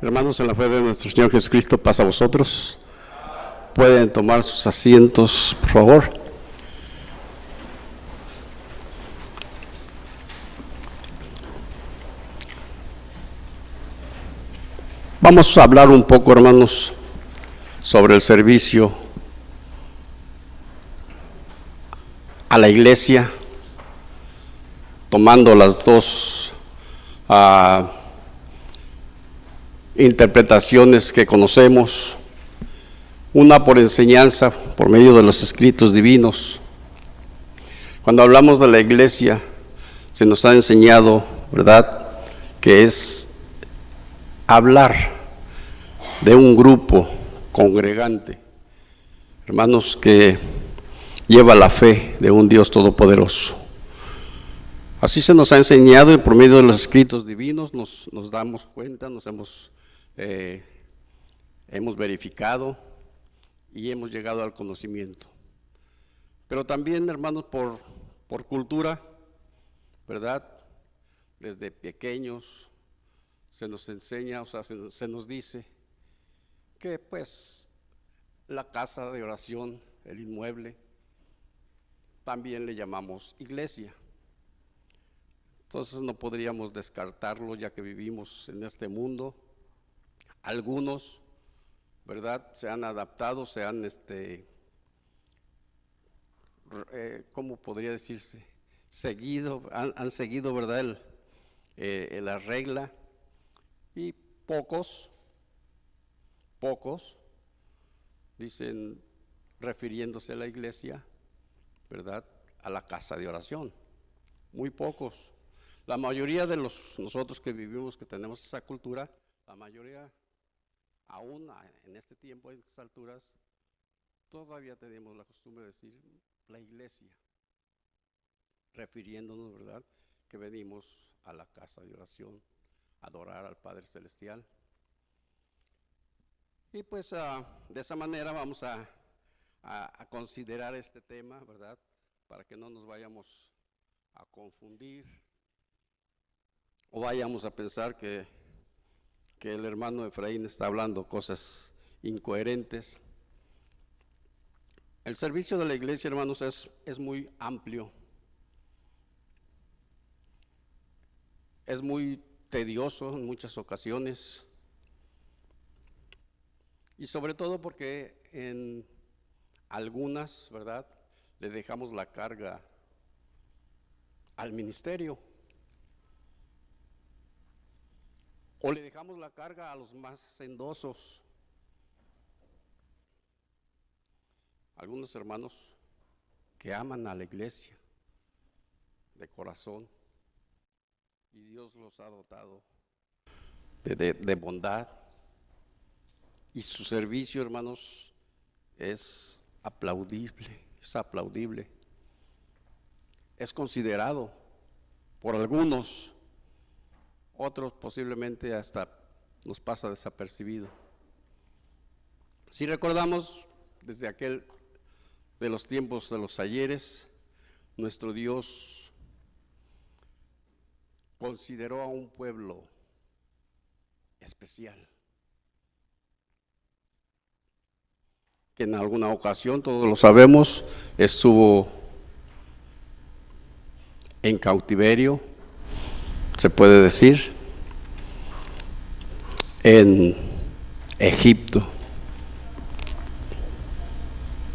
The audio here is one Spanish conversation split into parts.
Hermanos, en la fe de nuestro Señor Jesucristo, paz a vosotros. Pueden tomar sus asientos, por favor. Vamos a hablar un poco, hermanos, sobre el servicio a la iglesia, tomando las dos interpretaciones que conocemos, una por enseñanza, por medio de los escritos divinos. Cuando hablamos de la iglesia, se nos ha enseñado, ¿verdad?, que es hablar de un grupo congregante, hermanos, que lleva la fe de un Dios todopoderoso. Así se nos ha enseñado, y por medio de los escritos divinos nos damos cuenta, nos hemos verificado y hemos llegado al conocimiento. Pero también, hermanos, por cultura, ¿verdad?, desde pequeños se nos enseña, se nos dice que pues la casa de oración, el inmueble, también le llamamos iglesia. Entonces no podríamos descartarlo, ya que vivimos en este mundo. Algunos, ¿verdad?, se han adaptado, se han, ¿cómo podría decirse?, seguido, han seguido, ¿verdad?, la regla, y pocos dicen, refiriéndose a la iglesia, ¿verdad?, a la casa de oración. Muy pocos. La mayoría de nosotros que vivimos, que tenemos esa cultura, la mayoría, aún en este tiempo, a estas alturas, todavía tenemos la costumbre de decir la iglesia, refiriéndonos, ¿verdad?, que venimos a la casa de oración, a adorar al Padre Celestial. Y pues de esa manera vamos a considerar este tema, ¿verdad?, para que no nos vayamos a confundir o vayamos a pensar que el hermano Efraín está hablando cosas incoherentes. El servicio de la iglesia, hermanos, es muy amplio, es muy tedioso en muchas ocasiones, y sobre todo porque en algunas, ¿verdad?, le dejamos la carga al ministerio, o le dejamos la carga a los más hacendosos. Algunos hermanos que aman a la iglesia de corazón, y Dios los ha dotado de bondad, y su servicio, hermanos, es aplaudible, es considerado por algunos. Otros posiblemente hasta nos pasa desapercibido. Si recordamos desde de los tiempos de los ayeres, nuestro Dios consideró a un pueblo especial, que en alguna ocasión, todos lo sabemos, estuvo en cautiverio, se puede decir, en Egipto,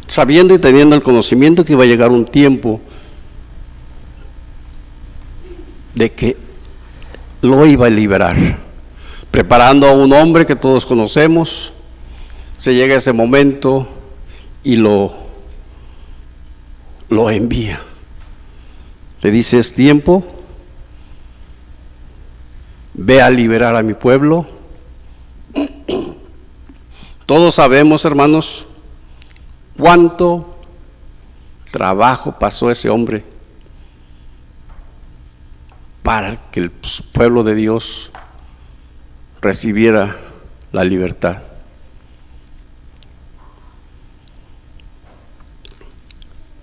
sabiendo y teniendo el conocimiento que iba a llegar un tiempo de que lo iba a liberar, preparando a un hombre que todos conocemos. Se llega ese momento y lo envía. Le dice: es tiempo, ve a liberar a mi pueblo. Todos sabemos, hermanos, cuánto trabajo pasó ese hombre para que el pueblo de Dios recibiera la libertad.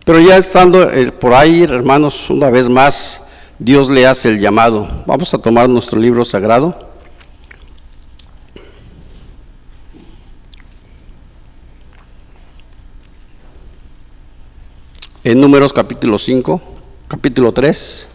Pero ya estando por ahí, hermanos, una vez más, Dios le hace el llamado. Vamos a tomar nuestro libro sagrado. en Números capítulo 5, capítulo 3.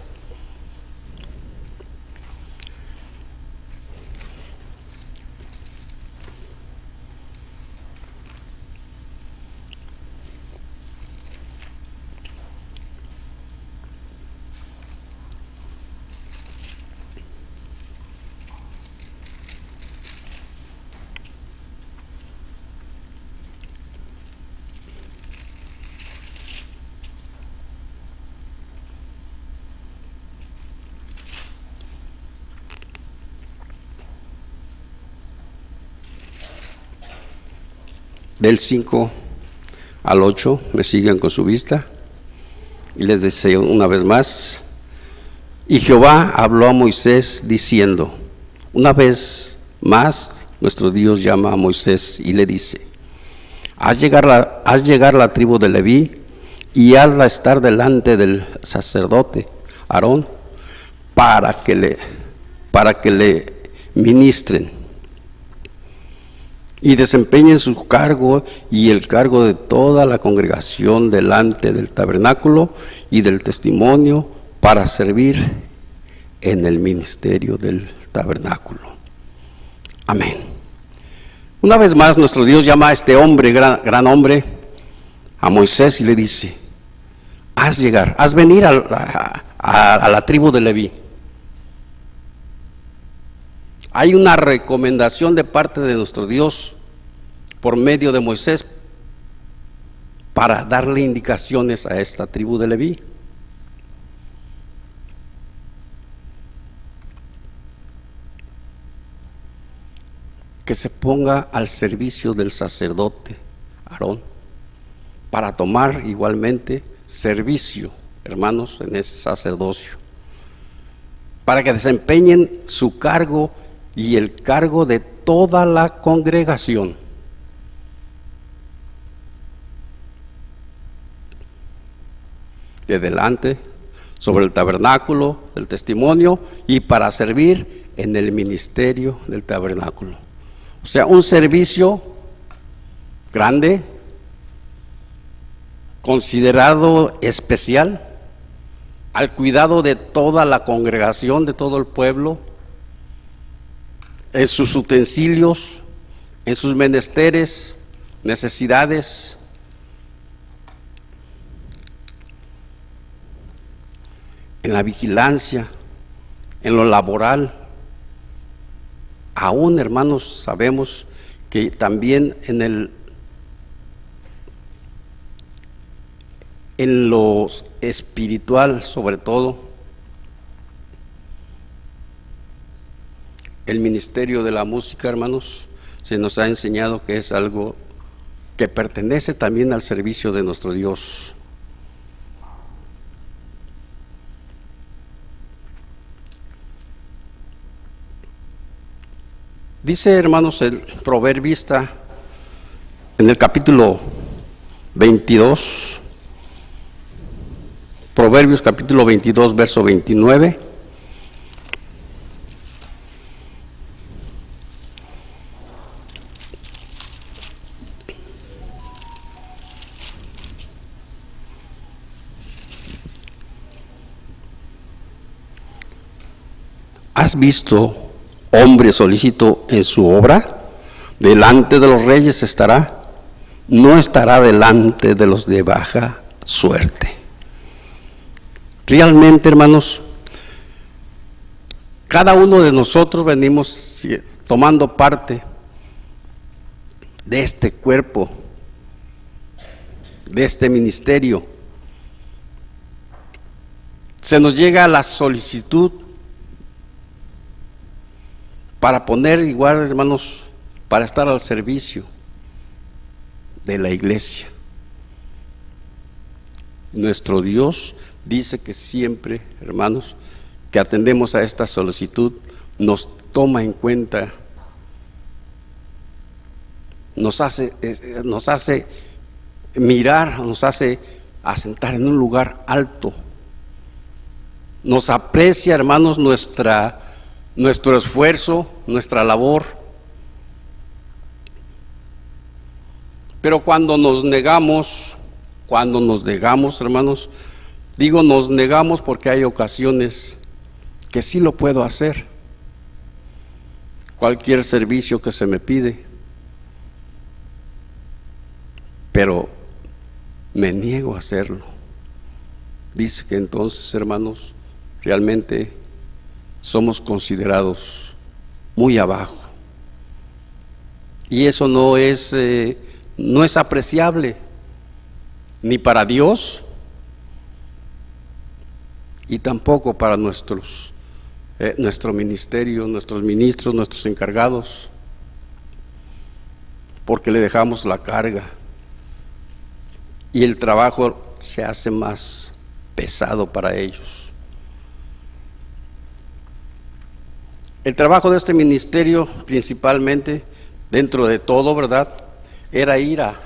Del 5 al 8, me siguen con su vista, y les deseo una vez más. Y Jehová habló a Moisés diciendo, una vez más nuestro Dios llama a Moisés y le dice, haz llegar la tribu de Leví y hazla estar delante del sacerdote Aarón para que le ministren y desempeñen su cargo y el cargo de toda la congregación delante del tabernáculo y del testimonio para servir en el ministerio del tabernáculo. Amén. Una vez más nuestro Dios llama a este hombre, gran hombre, a Moisés, y le dice, haz venir a la tribu de Leví. Hay una recomendación de parte de nuestro Dios por medio de Moisés para darle indicaciones a esta tribu de Leví. Que se ponga al servicio del sacerdote Aarón para tomar igualmente servicio, hermanos, en ese sacerdocio, para que desempeñen su cargo y el cargo de toda la congregación. De delante, sobre el tabernáculo, el testimonio, y para servir en el ministerio del tabernáculo. O sea, un servicio grande, considerado especial, al cuidado de toda la congregación, de todo el pueblo, en sus utensilios, en sus menesteres, necesidades, en la vigilancia, en lo laboral. Aún, hermanos, sabemos que también en lo espiritual, sobre todo, el ministerio de la música, hermanos, se nos ha enseñado que es algo que pertenece también al servicio de nuestro Dios. Dice, hermanos, el proverbista en el capítulo 22, Proverbios capítulo 22, verso 29. ¿Has visto hombre solícito en su obra? Delante de los reyes estará, no estará delante de los de baja suerte. Realmente, hermanos, cada uno de nosotros venimos tomando parte de este cuerpo, de este ministerio. Se nos llega la solicitud para poner igual, hermanos, para estar al servicio de la iglesia. Nuestro Dios dice que siempre, hermanos, que atendemos a esta solicitud, nos toma en cuenta, nos hace mirar, nos hace asentar en un lugar alto, nos aprecia, hermanos, nuestro esfuerzo, nuestra labor. Pero cuando nos negamos, cuando nos negamos, hermanos, digo nos negamos porque hay ocasiones que sí lo puedo hacer. Cualquier servicio que se me pide, pero me niego a hacerlo. Dice que entonces, hermanos, realmente somos considerados muy abajo. Y eso no es apreciable ni para Dios y tampoco para nuestro ministerio, nuestros ministros, nuestros encargados, porque le dejamos la carga y el trabajo se hace más pesado para ellos. El trabajo de este ministerio, principalmente, dentro de todo, ¿verdad?, era ir a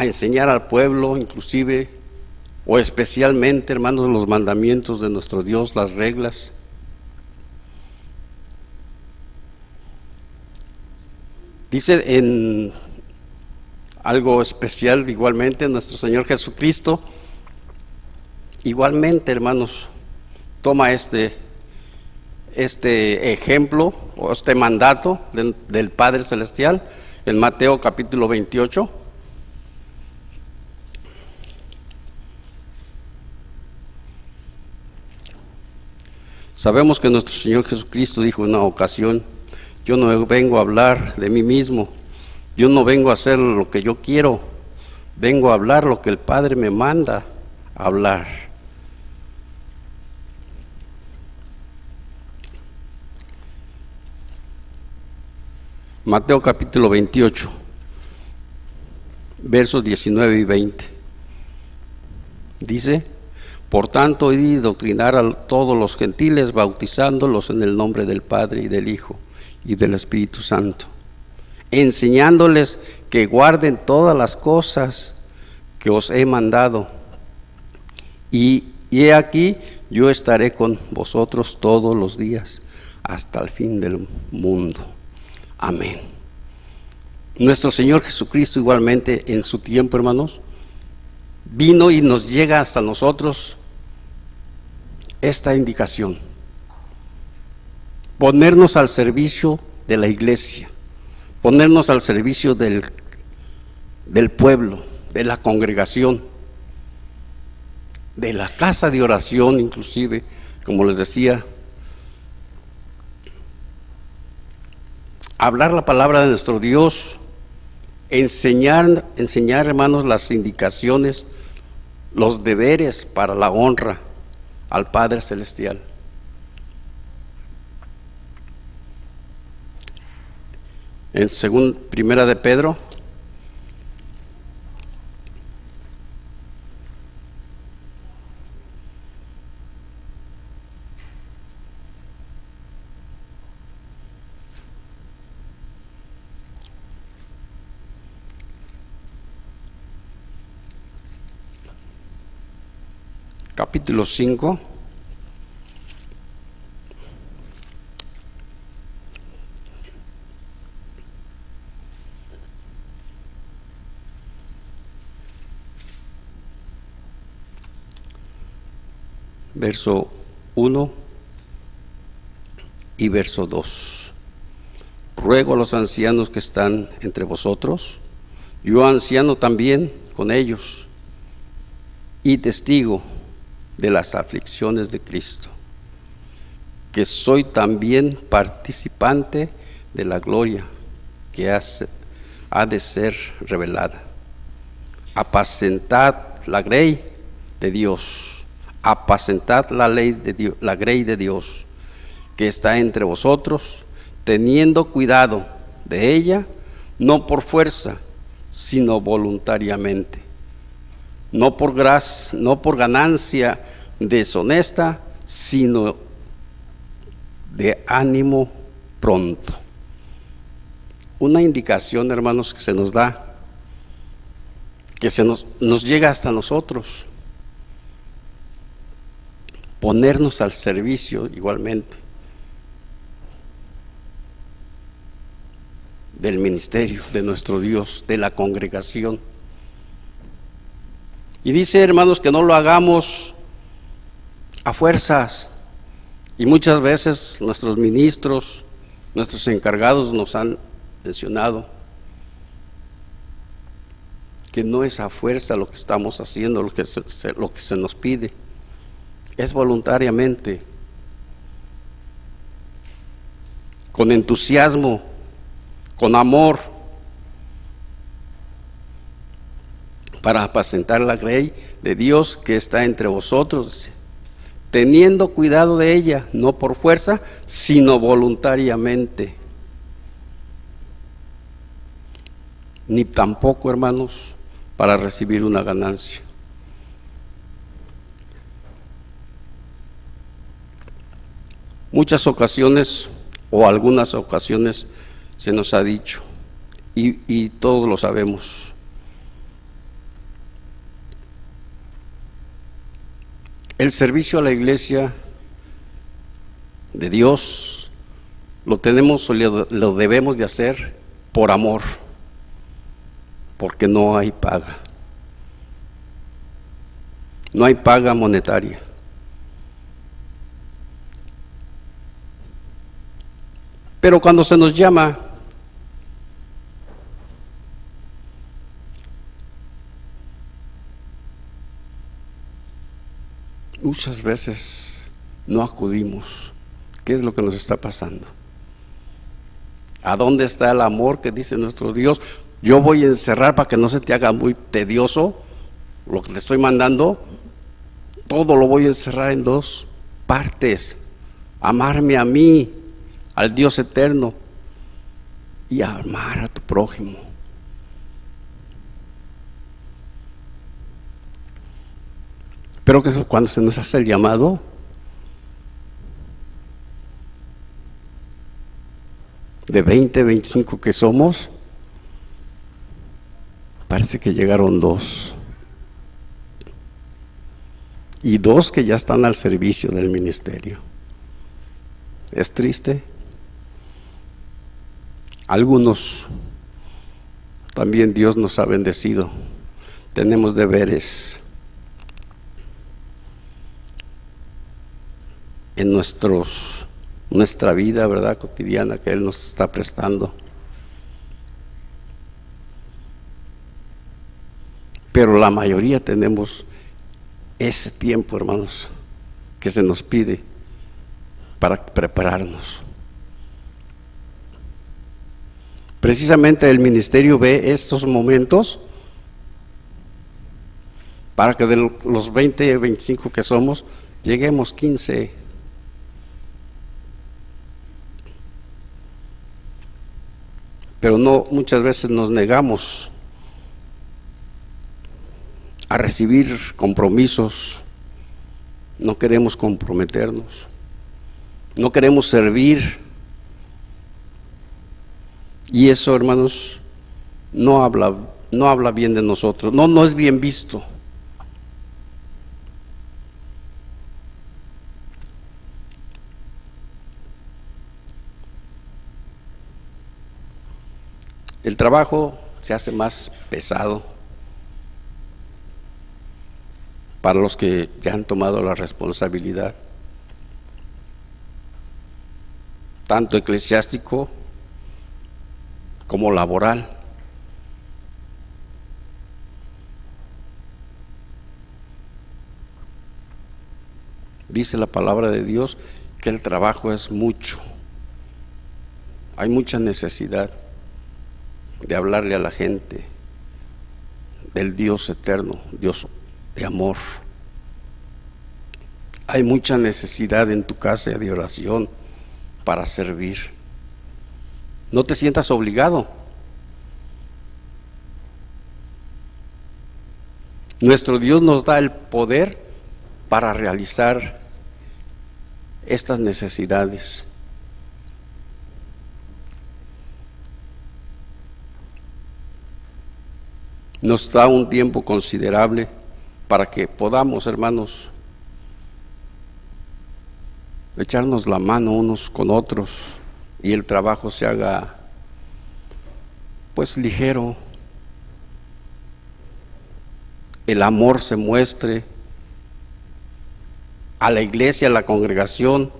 enseñar al pueblo, inclusive, o especialmente, hermanos, los mandamientos de nuestro Dios, las reglas. Dice en algo especial, igualmente, nuestro Señor Jesucristo, igualmente, hermanos, toma este ejemplo o este mandato del Padre Celestial en Mateo capítulo 28. Sabemos que nuestro Señor Jesucristo dijo en una ocasión: yo no vengo a hablar de mí mismo, yo no vengo a hacer lo que yo quiero, vengo a hablar lo que el Padre me manda a hablar. Mateo capítulo 28, versos 19 y 20. Dice: por tanto, id y doctrinar a todos los gentiles, bautizándolos en el nombre del Padre y del Hijo y del Espíritu Santo, enseñándoles que guarden todas las cosas que os he mandado. Y he aquí, yo estaré con vosotros todos los días, hasta el fin del mundo. Amén. Nuestro Señor Jesucristo igualmente en su tiempo, hermanos, vino y nos llega hasta nosotros esta indicación: ponernos al servicio de la iglesia, ponernos al servicio del pueblo, de la congregación, de la casa de oración, inclusive, como les decía, hablar la palabra de nuestro Dios, enseñar, hermanos, las indicaciones, los deberes para la honra al Padre Celestial. En primera de Pedro, capítulo 5, verso 1 y verso 2. Ruego a los ancianos que están entre vosotros, yo anciano también con ellos, y testigo de las aflicciones de Cristo, que soy también participante de la gloria que ha de ser revelada. Apacentad la grey de Dios, apacentad la grey de Dios, que está entre vosotros, teniendo cuidado de ella, no por fuerza, sino voluntariamente, no por ganancia deshonesta, sino de ánimo pronto. Una indicación, hermanos, que se nos da, que nos llega hasta nosotros, ponernos al servicio igualmente del ministerio de nuestro Dios, de la congregación. Y dice, hermanos, que no lo hagamos a fuerzas. Y muchas veces nuestros ministros, nuestros encargados nos han mencionado que no es a fuerza lo que estamos haciendo, lo que se nos pide, es voluntariamente, con entusiasmo, con amor, para apacentar la grey de Dios que está entre vosotros, teniendo cuidado de ella, no por fuerza, sino voluntariamente. Ni tampoco, hermanos, para recibir una ganancia. Muchas ocasiones, o algunas ocasiones, se nos ha dicho, y todos lo sabemos, el servicio a la iglesia de Dios lo tenemos o lo debemos de hacer por amor, porque no hay paga. No hay paga monetaria. Pero cuando se nos llama, muchas veces no acudimos. ¿Qué es lo que nos está pasando? ¿A dónde está el amor que dice nuestro Dios? Yo voy a encerrar para que no se te haga muy tedioso lo que te estoy mandando. Todo lo voy a encerrar en dos partes: amarme a mí, al Dios eterno, y amar a tu prójimo. Pero que cuando se nos hace el llamado, de 20, 25 que somos, parece que llegaron 2. Y 2 que ya están al servicio del ministerio. Es triste. Algunos también Dios nos ha bendecido. Tenemos deberes en nuestra vida, ¿verdad?, cotidiana que Él nos está prestando. Pero la mayoría tenemos ese tiempo, hermanos, que se nos pide para prepararnos. Precisamente el ministerio ve estos momentos para que de los 20, 25 que somos, lleguemos 15. Pero no, muchas veces nos negamos a recibir compromisos, no queremos comprometernos, no queremos servir, y eso, hermanos, no habla bien de nosotros, no es bien visto. El trabajo se hace más pesado para los que ya han tomado la responsabilidad, tanto eclesiástico como laboral. Dice la palabra de Dios que el trabajo es mucho, hay mucha necesidad de hablarle a la gente del Dios eterno, Dios de amor. Hay mucha necesidad en tu casa de oración para servir. No te sientas obligado. Nuestro Dios nos da el poder para realizar estas necesidades. Nos da un tiempo considerable para que podamos, hermanos, echarnos la mano unos con otros y el trabajo se haga pues ligero. el amor se muestre a la iglesia, a la congregación,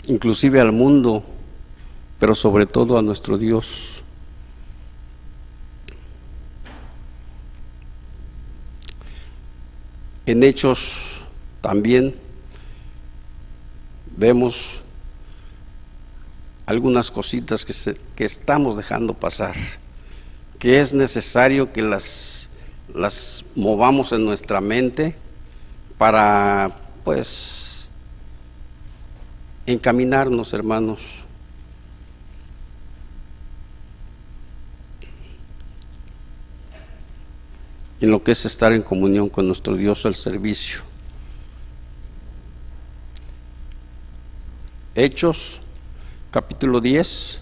inclusive al mundo, pero sobre todo a nuestro Dios. En Hechos también vemos algunas cositas que estamos dejando pasar, que es necesario que las movamos en nuestra mente para, pues, encaminarnos, hermanos, en lo que es estar en comunión con nuestro Dios al servicio. Hechos, capítulo 10.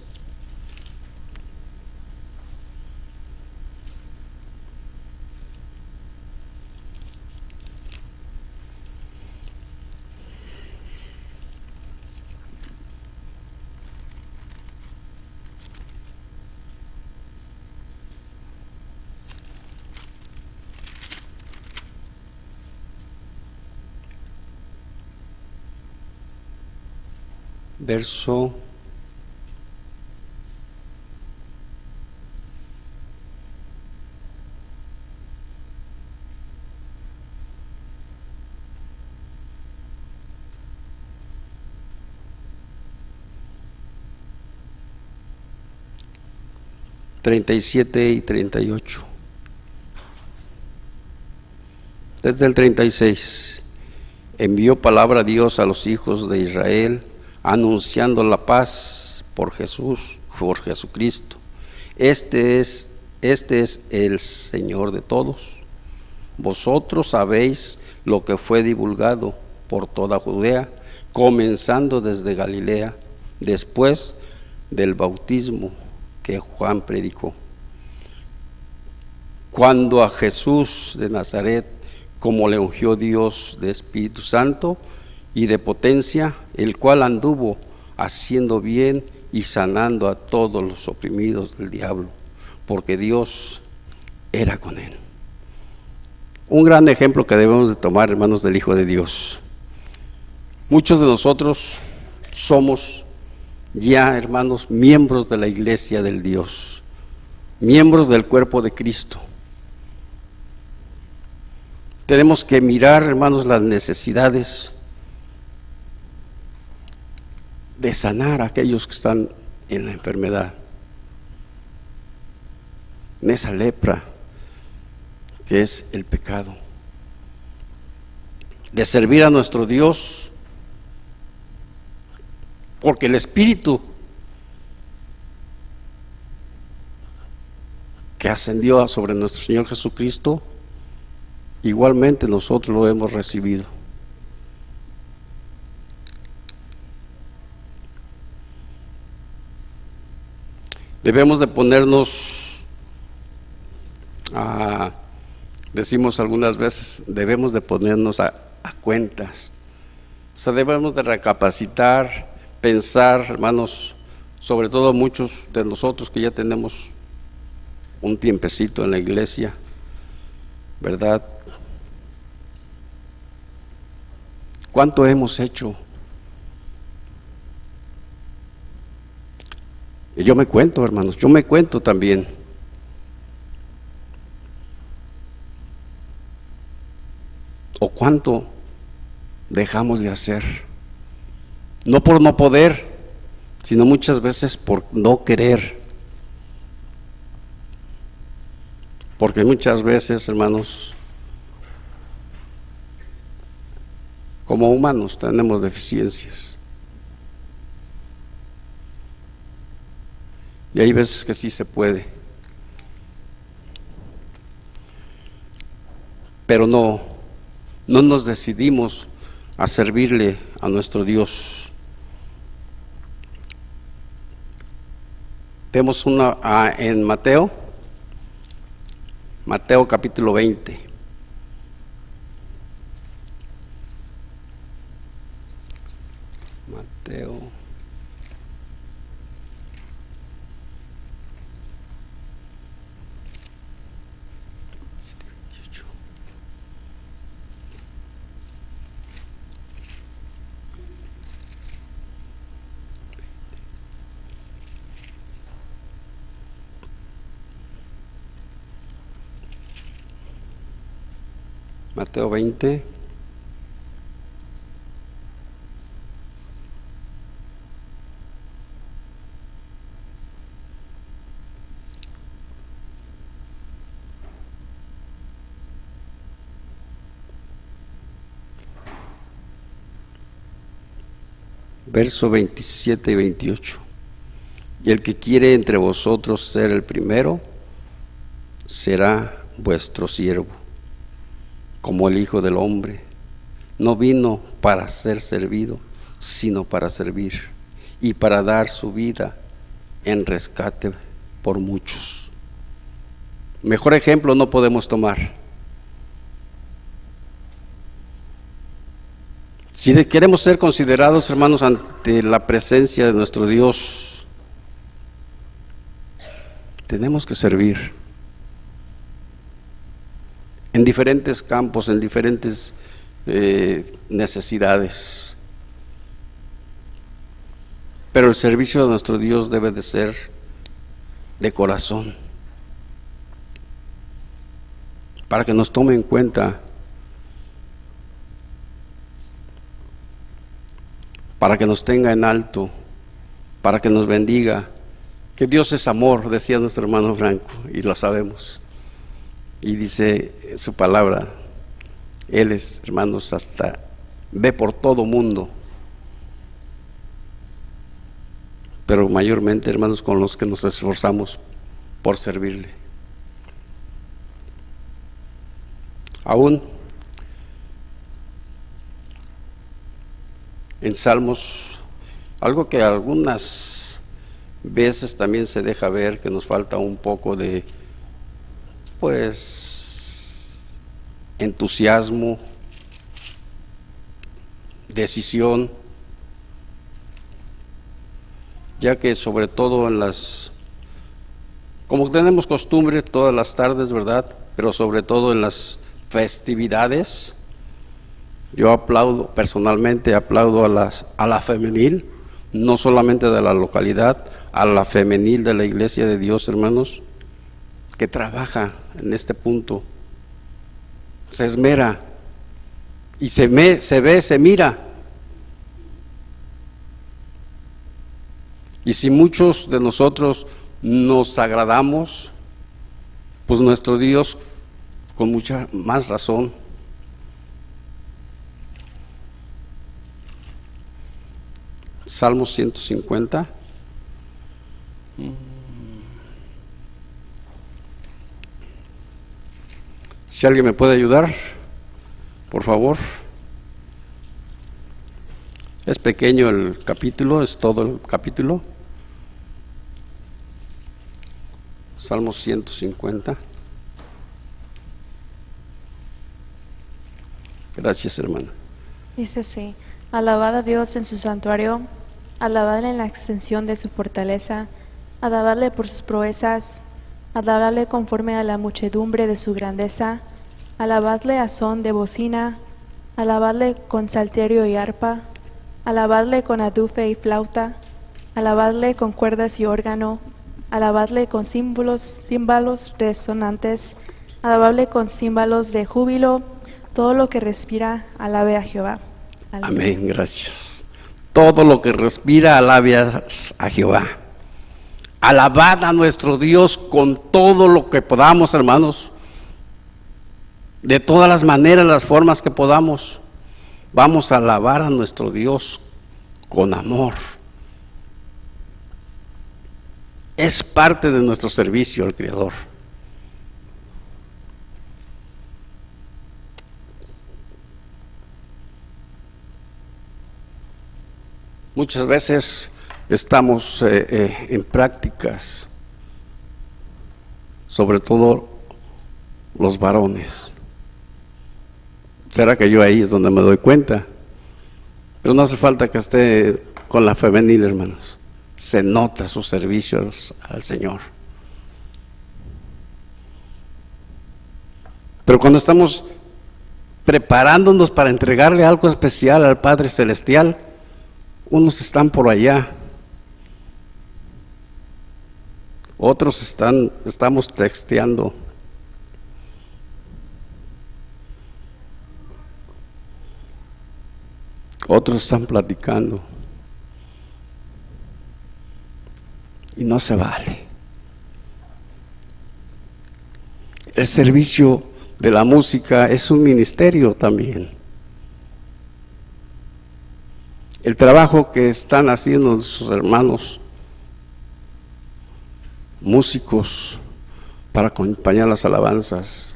Verso 37 y 38. Desde el 36, envió palabra a Dios a los hijos de Israel, anunciando la paz por Jesucristo. Este es el Señor de todos. Vosotros sabéis lo que fue divulgado por toda Judea, comenzando desde Galilea, después del bautismo que Juan predicó, cuando a Jesús de Nazaret, como le ungió Dios de Espíritu Santo y de potencia, el cual anduvo haciendo bien y sanando a todos los oprimidos del diablo, porque Dios era con él. Un gran ejemplo que debemos de tomar, hermanos, del Hijo de Dios. Muchos de nosotros somos ya, hermanos, miembros de la iglesia del Dios, miembros del cuerpo de Cristo. Tenemos que mirar, hermanos, las necesidades de sanar a aquellos que están en la enfermedad, en esa lepra que es el pecado, de servir a nuestro Dios, porque el Espíritu que ascendió sobre nuestro Señor Jesucristo, igualmente nosotros lo hemos recibido. Debemos de ponernos decimos algunas veces, debemos de ponernos a cuentas. O sea, debemos de recapacitar, pensar, hermanos, sobre todo muchos de nosotros que ya tenemos un tiempecito en la iglesia, ¿verdad? ¿Cuánto hemos hecho? Y yo me cuento, hermanos, yo me cuento también. ¿O cuánto dejamos de hacer? No por no poder, sino muchas veces por no querer. Porque muchas veces, hermanos, como humanos tenemos deficiencias. Y hay veces que sí se puede. Pero no nos decidimos a servirle a nuestro Dios. Vemos en Mateo capítulo 20. Mateo Mateo 20. Verso 27 y 28. Y el que quiere entre vosotros ser el primero, será vuestro siervo, como el Hijo del Hombre. No vino para ser servido, sino para servir, y para dar su vida en rescate por muchos. Mejor ejemplo no podemos tomar. Si queremos ser considerados, hermanos, ante la presencia de nuestro Dios, tenemos que servir en diferentes campos, en diferentes necesidades. Pero el servicio de nuestro Dios debe de ser de corazón, para que nos tome en cuenta, para que nos tenga en alto, para que nos bendiga. Que Dios es amor, decía nuestro hermano Franco, y lo sabemos. Y dice su palabra, Él es, hermanos, hasta ve por todo mundo, pero mayormente, hermanos, con los que nos esforzamos por servirle. Aún en Salmos, algo que algunas veces también se deja ver, que nos falta un poco de, pues, entusiasmo, decisión, ya que sobre todo en las, como tenemos costumbre todas las tardes, ¿verdad? Pero sobre todo en las festividades, yo aplaudo, personalmente aplaudo a la femenil, no solamente de la localidad, a la femenil de la Iglesia de Dios, hermanos, que trabaja en este punto, se esmera y se ve, se mira. Y si muchos de nosotros nos agradamos, pues nuestro Dios con mucha más razón. Salmo 150. Si alguien me puede ayudar, por favor. Es pequeño el capítulo, es todo el capítulo. Salmo 150. Gracias, hermana. Dice así: alabad a Dios en su santuario, alabadle en la extensión de su fortaleza, alabadle por sus proezas, alabadle conforme a la muchedumbre de su grandeza, alabadle a son de bocina, alabadle con salterio y arpa, alabadle con adufe y flauta, alabadle con cuerdas y órgano, alabadle con címbalos resonantes, alabadle con címbalos de júbilo. Todo lo que respira, alabe a Jehová. Aleluya. Amén, gracias. Todo lo que respira, alabe a Jehová. Alabad a nuestro Dios con todo lo que podamos, hermanos. De todas las maneras, las formas que podamos. Vamos a alabar a nuestro Dios con amor. Es parte de nuestro servicio al Creador. Muchas veces estamos en prácticas, sobre todo los varones. ¿Será que yo ahí es donde me doy cuenta? Pero no hace falta que esté con la femenil, hermanos. Se nota sus servicios al Señor. Pero cuando estamos preparándonos para entregarle algo especial al Padre Celestial, unos están por allá, otros estamos texteando. otros están platicando. Y no se vale. El servicio de la música es un ministerio también. El trabajo que están haciendo sus hermanos músicos para acompañar las alabanzas,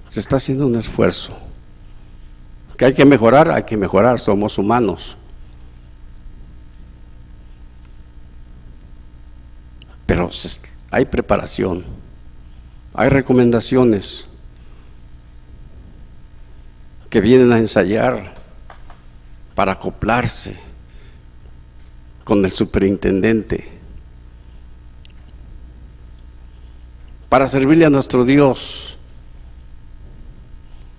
se está haciendo un esfuerzo. Que hay que mejorar, somos humanos. Pero hay preparación, hay recomendaciones que vienen a ensayar para acoplarse con el superintendente, para servirle a nuestro Dios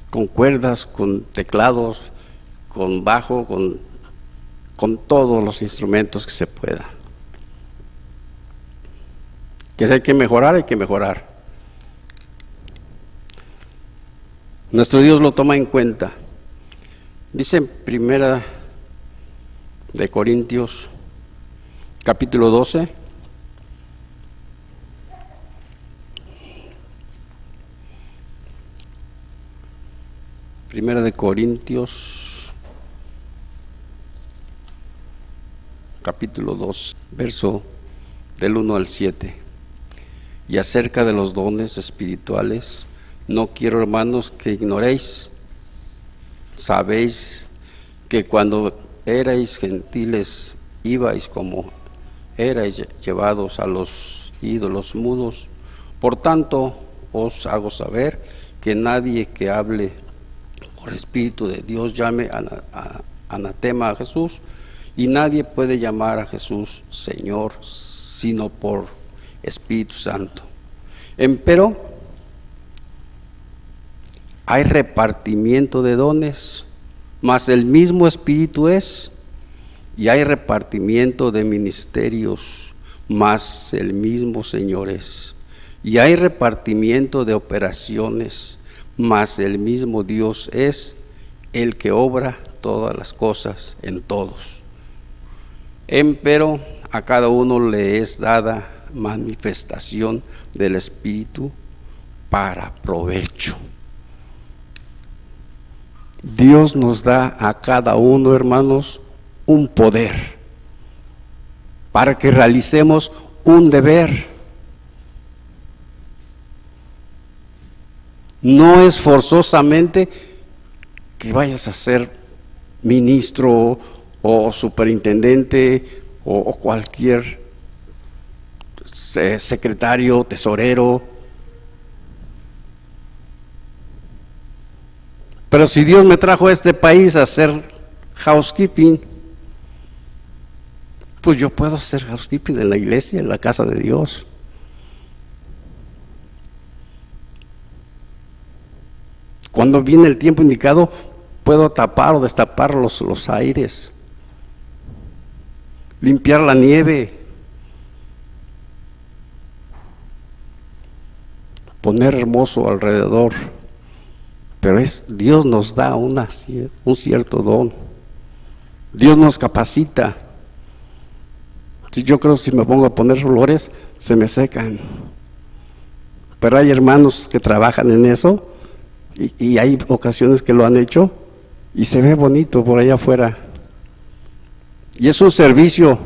con cuerdas, con teclados, con bajo, con todos los instrumentos que se pueda. Que si hay que mejorar, hay que mejorar. Nuestro Dios lo toma en cuenta. Dice en Primera de Corintios, capítulo 12, Primera de Corintios, capítulo 2, verso del 1 al 7. Y acerca de los dones espirituales, no quiero, hermanos, que ignoréis. Sabéis que cuando erais gentiles, ibais como erais llevados a los ídolos mudos. Por tanto, os hago saber que nadie que hable por Espíritu de Dios llame anatema a Jesús, y nadie puede llamar a Jesús Señor sino por Espíritu Santo. Empero hay repartimiento de dones, mas el mismo Espíritu es, y hay repartimiento de ministerios, mas el mismo Señor es, y hay repartimiento de operaciones, mas el mismo Dios es el que obra todas las cosas en todos. Empero a cada uno le es dada manifestación del Espíritu para provecho. Dios nos da a cada uno, hermanos, un poder para que realicemos un deber. No es forzosamente que vayas a ser ministro o superintendente o cualquier secretario, tesorero. Pero si Dios me trajo a este país a hacer housekeeping, pues yo puedo hacer housekeeping en la iglesia, en la casa de Dios. Cuando viene el tiempo indicado, puedo tapar o destapar los aires, limpiar la nieve, poner hermoso alrededor. Pero Dios nos da un cierto don. Dios nos capacita. Yo creo que si me pongo a poner flores, se me secan. Pero hay hermanos que trabajan en eso, y hay ocasiones que lo han hecho, y se ve bonito por allá afuera. Y es un servicio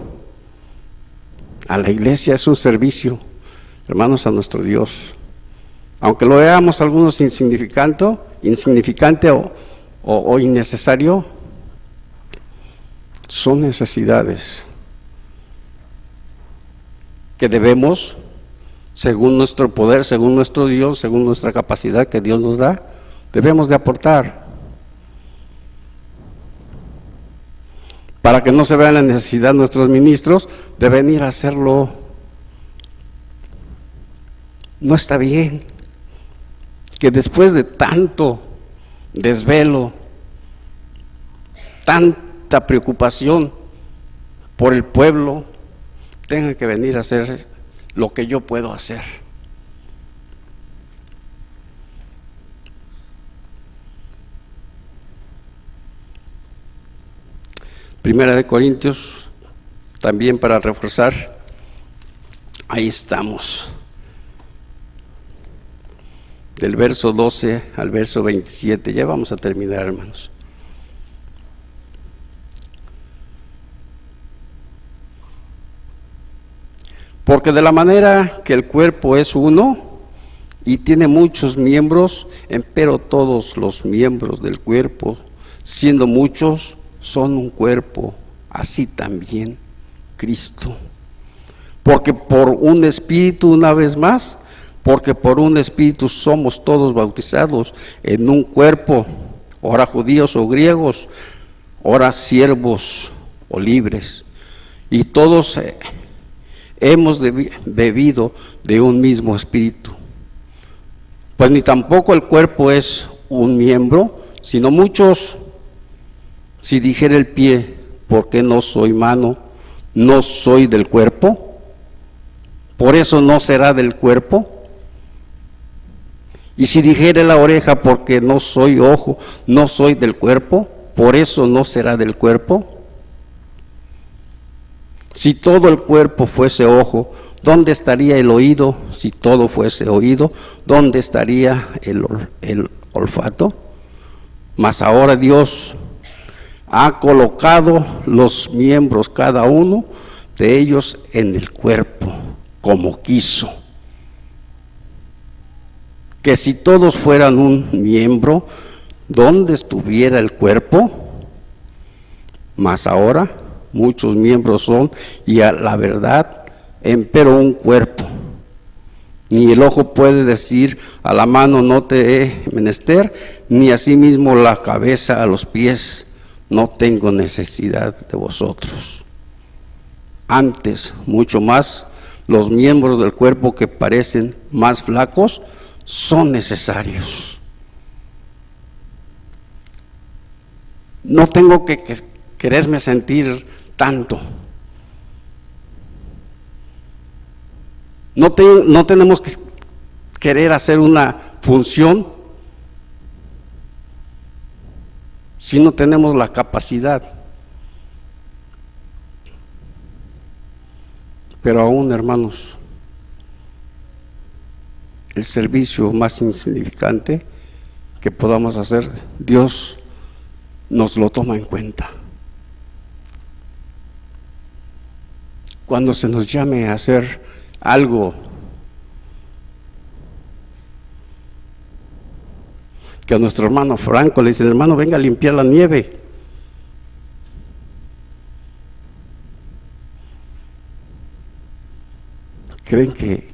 a la iglesia, es un servicio, hermanos, a nuestro Dios. Aunque lo veamos algunos insignificante o innecesario, son necesidades que debemos, según nuestro poder, según nuestro Dios, según nuestra capacidad que Dios nos da, debemos de aportar, para que no se vea la necesidad nuestros ministros de venir a hacerlo. No está bien que después de tanto desvelo, tanta preocupación por el pueblo, tenga que venir a hacer lo que yo puedo hacer. Primera de Corintios, también para reforzar, ahí estamos. Del verso 12 al verso 27, ya vamos a terminar, hermanos. Porque de la manera que el cuerpo es uno y tiene muchos miembros, empero todos los miembros del cuerpo, siendo muchos, son un cuerpo, así también Cristo. Porque por un espíritu, una vez más, porque por un espíritu somos todos bautizados en un cuerpo, ora judíos o griegos, ora siervos o libres, y todos hemos bebido de un mismo espíritu. Pues ni tampoco el cuerpo es un miembro, sino muchos. Si dijera el pie, ¿por qué no soy mano? ¿No soy del cuerpo? ¿Por eso no será del cuerpo? Y si dijera la oreja, porque no soy ojo, no soy del cuerpo, ¿por eso no será del cuerpo? Si todo el cuerpo fuese ojo, ¿dónde estaría el oído? Si todo fuese oído, ¿dónde estaría el olfato? Mas ahora Dios ha colocado los miembros, cada uno de ellos, en el cuerpo, como quiso. Que si todos fueran un miembro, ¿dónde estuviera el cuerpo? Mas ahora muchos miembros son, y a la verdad, empero un cuerpo. Ni el ojo puede decir a la mano, no te he menester, ni asimismo la cabeza a los pies, no tengo necesidad de vosotros. Antes, mucho más, los miembros del cuerpo que parecen más flacos son necesarios. No tengo que quererme sentir tanto. No tenemos que querer hacer una función si no tenemos la capacidad. Pero aún, hermanos, el servicio más insignificante que podamos hacer, Dios nos lo toma en cuenta. Cuando se nos llame a hacer algo que a nuestro hermano Franco le dicen, hermano, venga a limpiar la nieve. ¿Creen que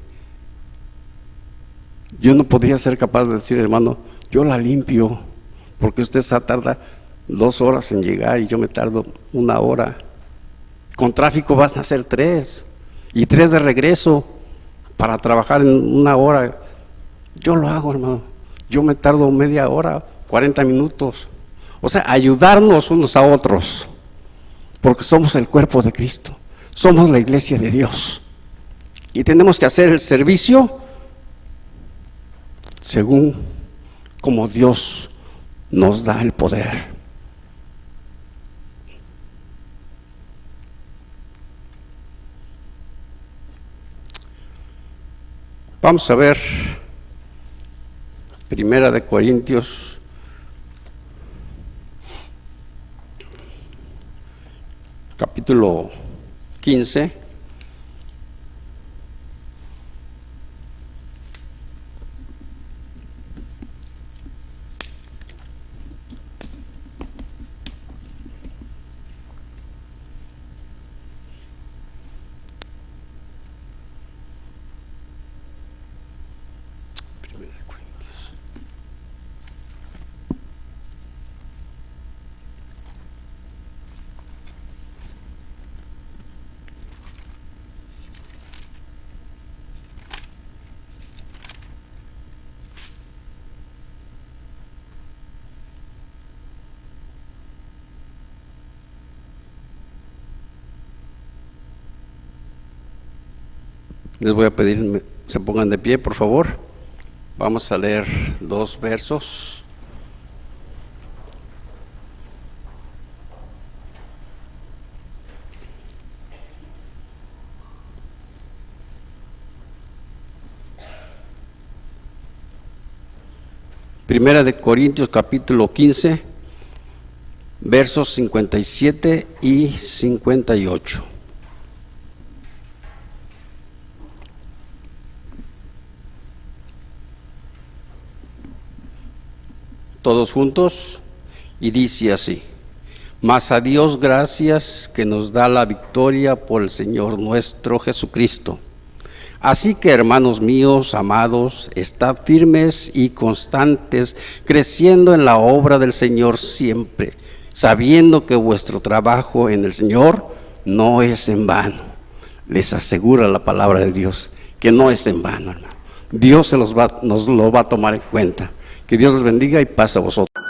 yo no podría ser capaz de decir, hermano, yo la limpio, porque usted se tarda 2 horas en llegar y yo me tardo 1 hora? Con tráfico van a ser 3 y 3 de regreso para trabajar en 1 hora. Yo lo hago, hermano. Yo me tardo media hora, 40 minutos. O sea, ayudarnos unos a otros, porque somos el cuerpo de Cristo, somos la iglesia de Dios y tenemos que hacer el servicio según como Dios nos da el poder. Vamos a ver Primera de Corintios, capítulo 15. Les voy a pedir se pongan de pie, por favor. Vamos a leer 2 versos. Primera de Corintios capítulo 15, versos 57 y 58. Todos juntos, y dice así: mas a Dios gracias que nos da la victoria por el Señor nuestro Jesucristo. Así que, hermanos míos, amados, estad firmes y constantes, creciendo en la obra del Señor siempre, sabiendo que vuestro trabajo en el Señor no es en vano. Les asegura la palabra de Dios que no es en vano, hermano. Dios nos lo va a tomar en cuenta. Que Dios les bendiga y paz a vosotros.